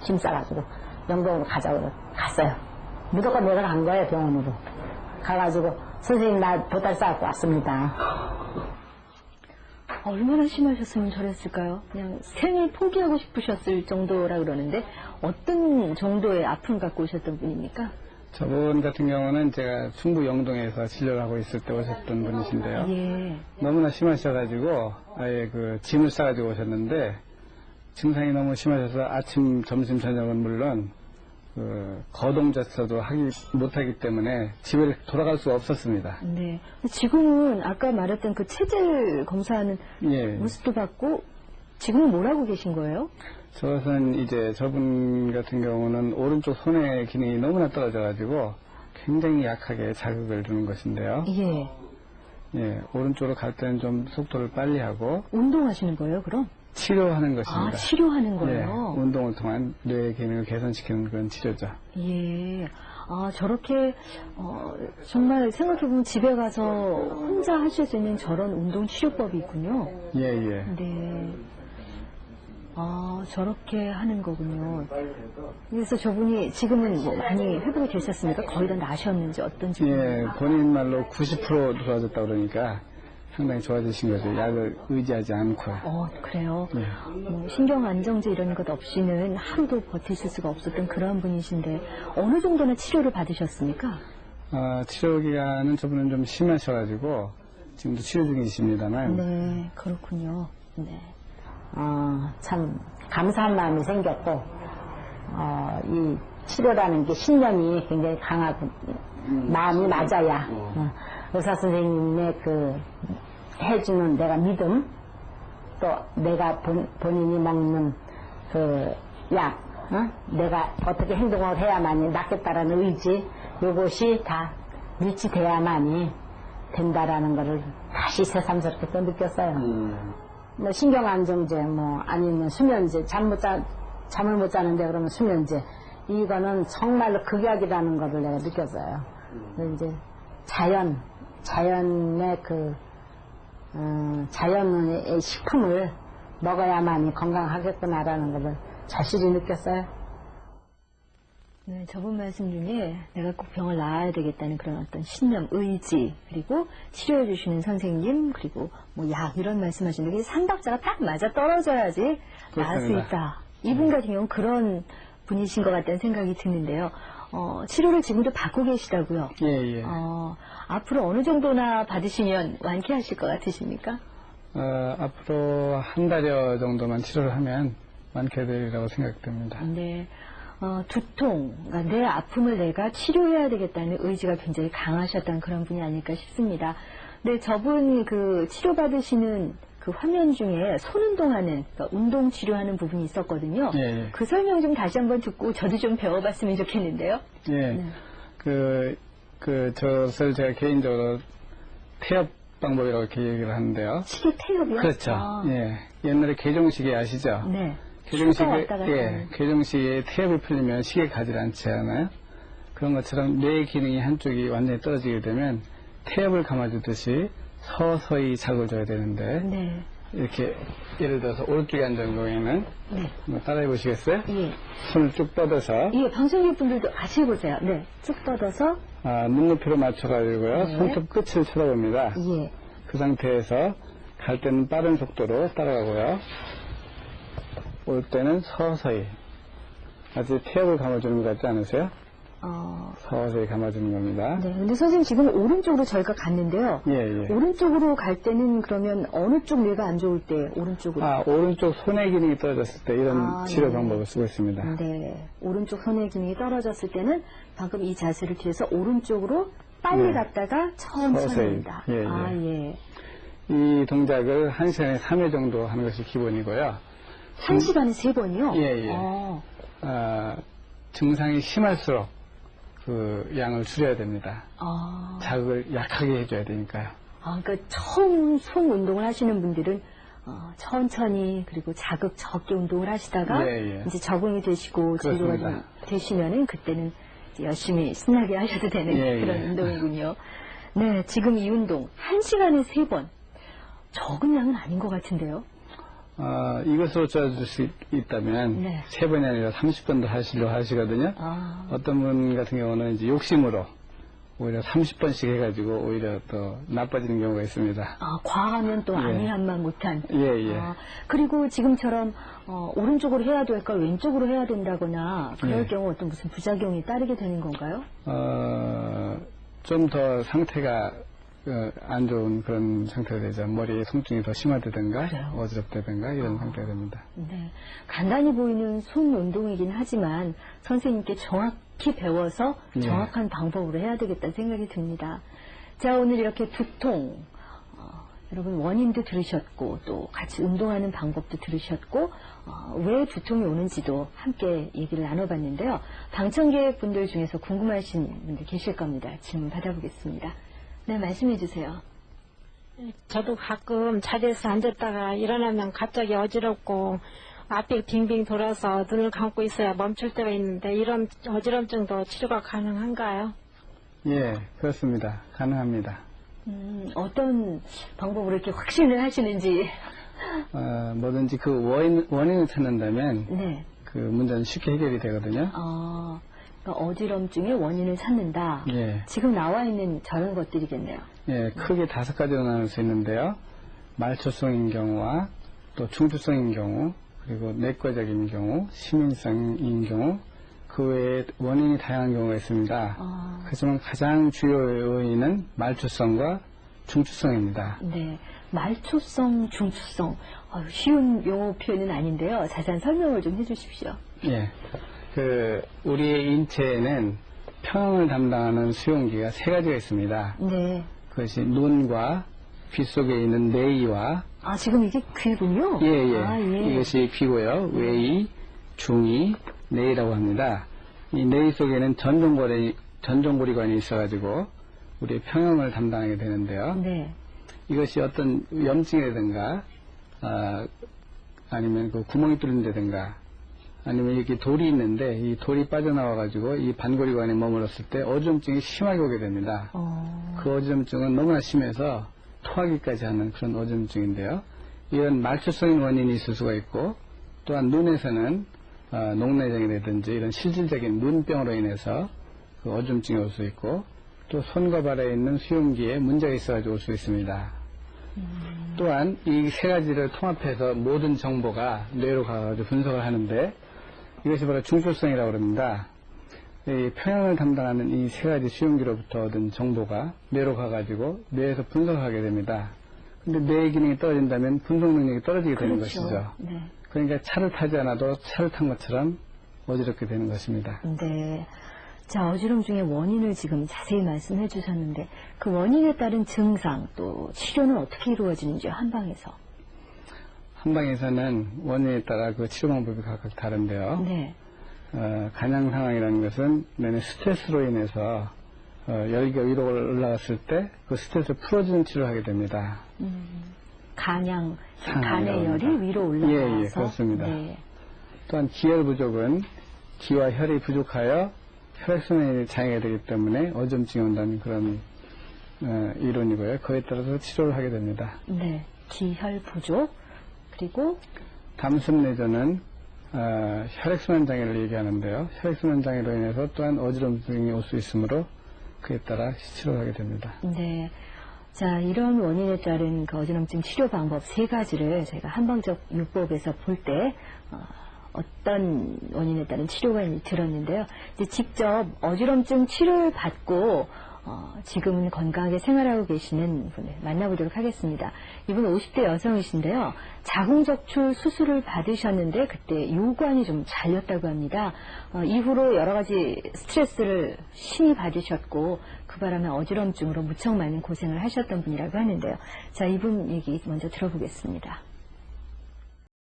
짐 싸가지고 영동으로 가자고 갔어요. 무조건 내가 간 거예요, 병원으로. 가가지고 선생님 나 보따리 싸갖고 왔습니다. 얼마나 심하셨으면 저랬을까요? 그냥 생을 포기하고 싶으셨을 정도라 그러는데 어떤 정도의 아픔 갖고 오셨던 분입니까? 저분 같은 경우는 제가 충북 영동에서 진료를 하고 있을 때 오셨던 분이신데요. 예. 너무나 심하셔가지고 아예 그 짐을 싸가지고 오셨는데 증상이 너무 심하셔서 아침, 점심, 저녁은 물론 그 거동조차도 못하기 때문에 집에 돌아갈 수가 없었습니다. 네. 지금은 아까 말했던 그 체질 검사하는 예. 모습도 봤고 지금은 뭘 하고 계신 거예요? 저것은 이제 저분 같은 경우는 오른쪽 손의 기능이 너무나 떨어져가지고 굉장히 약하게 자극을 주는 것인데요. 예. 예, 오른쪽으로 갈 때는 좀 속도를 빨리 하고 운동하시는 거예요, 그럼? 치료하는 것입니다. 아, 치료하는 예, 거예요? 운동을 통한 뇌의 기능을 개선시키는 그런 치료죠. 예. 아, 저렇게, 정말 생각해보면 집에 가서 혼자 하실 수 있는 저런 운동 치료법이 있군요. 예, 예. 네. 아, 저렇게 하는 거군요. 그래서 저분이 지금은 뭐 많이 회복이 되셨습니까? 거의 다 나셨는지 어떤지. 예, 본인 말로 90% 좋아졌다 그러니까 상당히 좋아지신 거죠. 약을 의지하지 않고요. 그래요? 예. 뭐 신경 안정제 이런 것 없이는 하루도 버티실 수가 없었던 그런 분이신데 어느 정도나 치료를 받으셨습니까? 치료 기간은 저분은 좀 심하셔가지고 지금도 치료 중이십니다만. 네, 그렇군요. 네. 참 감사한 마음이 생겼고 이 치료라는 게 신념이 굉장히 강하고 마음이 맞아야 의사 선생님의 그 해주는 내가 믿음 또 내가 본인이 먹는 그 약 내가 어떻게 행동을 해야만이 낫겠다라는 의지 요것이 다 일치돼야만이 된다라는 것을 다시 새삼스럽게 또 느꼈어요. 뭐 신경안정제 뭐 아니면 수면제 잠을 못 자는데 그러면 수면제 이거는 정말로 극약이라는 것을 내가 느꼈어요. 이제 자연의 그 자연의 식품을 먹어야만이 건강하겠구나라는 것을 절실히 느꼈어요. 네, 저번 말씀 중에 내가 꼭 병을 나아야 되겠다는 그런 어떤 신념, 의지, 그리고 치료해 주시는 선생님, 그리고 뭐 약 이런 말씀하시는 게 삼박자가 딱 맞아 떨어져야지 나을 수 있다. 이분 같은 경우는 그런 분이신 것 같다는 생각이 드는데요. 치료를 지금도 받고 계시다고요? 예, 예. 앞으로 어느 정도나 받으시면 완쾌하실 것 같으십니까? 앞으로 한 달여 정도만 치료를 하면 완쾌되리라고 생각됩니다. 네. 두통, 그러니까 내 아픔을 내가 치료해야 되겠다는 의지가 굉장히 강하셨던 그런 분이 아닐까 싶습니다. 네, 저분 그 치료받으시는 그 화면 중에 손운동하는, 그러니까 운동 치료하는 부분이 있었거든요. 예, 예. 그 설명 좀 다시 한번 듣고 저도 좀 배워봤으면 좋겠는데요. 예. 네. 저것을 제가 개인적으로 태엽 방법이라고 이렇게 얘기를 하는데요. 시계 태엽이요? 그렇죠. 예. 옛날에 개종시계 아시죠? 네. 개종시계에 태엽이 풀리면 시계 가지 않지 않아요? 그런 것처럼 뇌 기능이 한쪽이 완전히 떨어지게 되면 태엽을 감아주듯이 서서히 자극을 줘야 되는데 네. 이렇게 예를 들어서 오른쪽에 앉은 경우에는 네. 한번 따라해 보시겠어요? 예. 손을 쭉 뻗어서 예, 방송객 분들도 같이 해보세요. 네. 쭉 뻗어서. 눈높이로 맞춰가지고요. 네. 손톱 끝을 쳐다봅니다. 예. 그 상태에서 갈 때는 빠른 속도로 따라가고요. 올 때는 서서히. 아직 태엽을 감아주는 것 같지 않으세요? 서서히 감아주는 겁니다. 네. 근데 선생님 지금 오른쪽으로 저희가 갔는데요. 예, 예. 오른쪽으로 갈 때는 그러면 어느 쪽 뇌가 안 좋을 때 오른쪽으로? 오른쪽 손의 기능이 떨어졌을 때 이런 치료 네. 방법을 쓰고 있습니다. 네. 오른쪽 손의 기능이 떨어졌을 때는 방금 이 자세를 취해서 오른쪽으로 빨리 네. 갔다가 천천히 서서히. 온다. 예, 예. 이 동작을 1시간에 3회 정도 하는 것이 기본이고요. 1시간에 3번이요? 예, 예. 증상이 심할수록 그 양을 줄여야 됩니다. 자극을 약하게 해줘야 되니까요. 그러니까 처음 손 운동을 하시는 분들은 천천히 그리고 자극 적게 운동을 하시다가 예, 예. 이제 적응이 되시고 진료가 좀 그렇습니다. 되시면은 그때는 이제 열심히 신나게 하셔도 되는 예, 그런 예. 운동이군요. 네, 지금 이 운동 1시간에 3번 적은 양은 아닌 것 같은데요. 이것으로 짜줄 수 있다면 네. 3번이 아니라 30번도 하시려고 하시거든요. 어떤 분 같은 경우는 이제 욕심으로 오히려 30번씩 해가지고 오히려 또 나빠지는 경우가 있습니다. 과하면 또 예. 아니한만 못한. 예. 그리고 지금처럼 오른쪽으로 해야 될 걸 왼쪽으로 해야 된다거나 그럴 예. 경우 어떤 무슨 부작용이 따르게 되는 건가요? 좀 더 상태가 안 좋은 그런 상태가 되죠. 머리에 통증이 더 심하다든가 그래요? 어지럽다든가 이런 상태가 됩니다. 네. 간단히 보이는 손 운동이긴 하지만 선생님께 정확히 배워서 예. 정확한 방법으로 해야 되겠다는 생각이 듭니다. 자, 오늘 이렇게 두통, 여러분 원인도 들으셨고 또 같이 운동하는 방법도 들으셨고 왜 두통이 오는지도 함께 얘기를 나눠봤는데요. 방청객 분들 중에서 궁금하신 분들 계실 겁니다. 질문 받아보겠습니다. 네, 말씀해 주세요. 저도 가끔 자리에서 앉았다가 일어나면 갑자기 어지럽고 앞이 빙빙 돌아서 눈을 감고 있어야 멈출 때가 있는데 이런 어지럼증도 치료가 가능한가요? 예, 그렇습니다. 가능합니다. 어떤 방법으로 이렇게 확신을 하시는지. 뭐든지 그 원인을 찾는다면 네. 그 문제는 쉽게 해결이 되거든요. 그러니까 어지럼증의 원인을 찾는다. 예. 지금 나와 있는 저런 것들이겠네요. 예, 크게 5가지로 나눌 수 있는데요. 말초성인 경우와 또 중추성인 경우, 그리고 내과적인 경우, 심인성인 경우, 그 외에 원인이 다양한 경우가 있습니다. 하지만 가장 주요의 원인은 말초성과 중추성입니다. 네. 말초성, 중추성. 쉬운 용어 표현은 아닌데요. 자세한 설명을 좀 해주십시오. 예. 우리의 인체에는 평형을 담당하는 수용기가 3가지가 있습니다. 네. 그것이 눈과 귀 속에 있는 뇌이와 지금 이게 귀군요? 예. 이것이 귀고요. 외이, 중이, 뇌이라고 합니다. 이 뇌이 속에는 전종고리관이 있어가지고 우리의 평형을 담당하게 되는데요. 네. 이것이 어떤 염증이라든가 아니면 그 구멍이 뚫린다든가 아니면 이렇게 돌이 있는데 이 돌이 빠져나와가지고 이 반고리관에 머물렀을 때 어지럼증이 심하게 오게 됩니다. 그 어지럼증은 너무나 심해서 토하기까지 하는 그런 어지럼증인데요. 이런 말초성인 원인이 있을 수가 있고 또한 눈에서는 녹내장이라든지 이런 실질적인 눈병으로 인해서 그 어지럼증이 올 수 있고 또 손과 발에 있는 수용기에 문제가 있어가지고 올 수 있습니다. 또한 이 3가지를 통합해서 모든 정보가 뇌로 가가지고 분석을 하는데 이것이 바로 중추성이라고 합니다. 이 평형을 담당하는 이 3가지 수용기로부터 얻은 정보가 뇌로 가가지고 뇌에서 분석하게 됩니다. 근데 뇌의 기능이 떨어진다면 분석 능력이 떨어지게 되는 것이죠. 네. 그러니까 차를 타지 않아도 차를 탄 것처럼 어지럽게 되는 것입니다. 네. 자, 어지럼증의 원인을 지금 자세히 말씀해 주셨는데 그 원인에 따른 증상 또 치료는 어떻게 이루어지는지요, 한방에서? 한방에서는 원인에 따라 그 치료 방법이 각각 다른데요. 네. 간양 상황이라는 것은 내내 스트레스로 인해서 열기가 위로 올라갔을 때 그 스트레스를 풀어주는 치료를 하게 됩니다. 간양, 상황이라고 간의 열이 합니다. 위로 올라가서. 예, 그렇습니다. 네. 또한 기혈 부족은 기와 혈이 부족하여 혈액순환이 장애가 되기 때문에 어지럼증이 온다는 그런 이론이고요. 그에 따라서 치료를 하게 됩니다. 네. 기혈 부족 그리고 담습내전은 혈액순환 장애를 얘기하는데요. 혈액순환 장애로 인해서 또한 어지럼증이 올 수 있으므로 그에 따라 치료를 하게 됩니다. 네. 자, 이런 원인에 따른 그 어지럼증 치료 방법 3가지를 저희가 한방적 요법에서 볼 때 어떤 원인에 따른 치료가 있는지 들었는데요. 이제 직접 어지럼증 치료를 받고 지금은 건강하게 생활하고 계시는 분을 만나보도록 하겠습니다. 이분 50대 여성이신데요. 자궁적출 수술을 받으셨는데 그때 요관이 좀 잘렸다고 합니다. 이후로 여러 가지 스트레스를 심히 받으셨고 그 바람에 어지럼증으로 무척 많은 고생을 하셨던 분이라고 하는데요. 자, 이분 얘기 먼저 들어보겠습니다.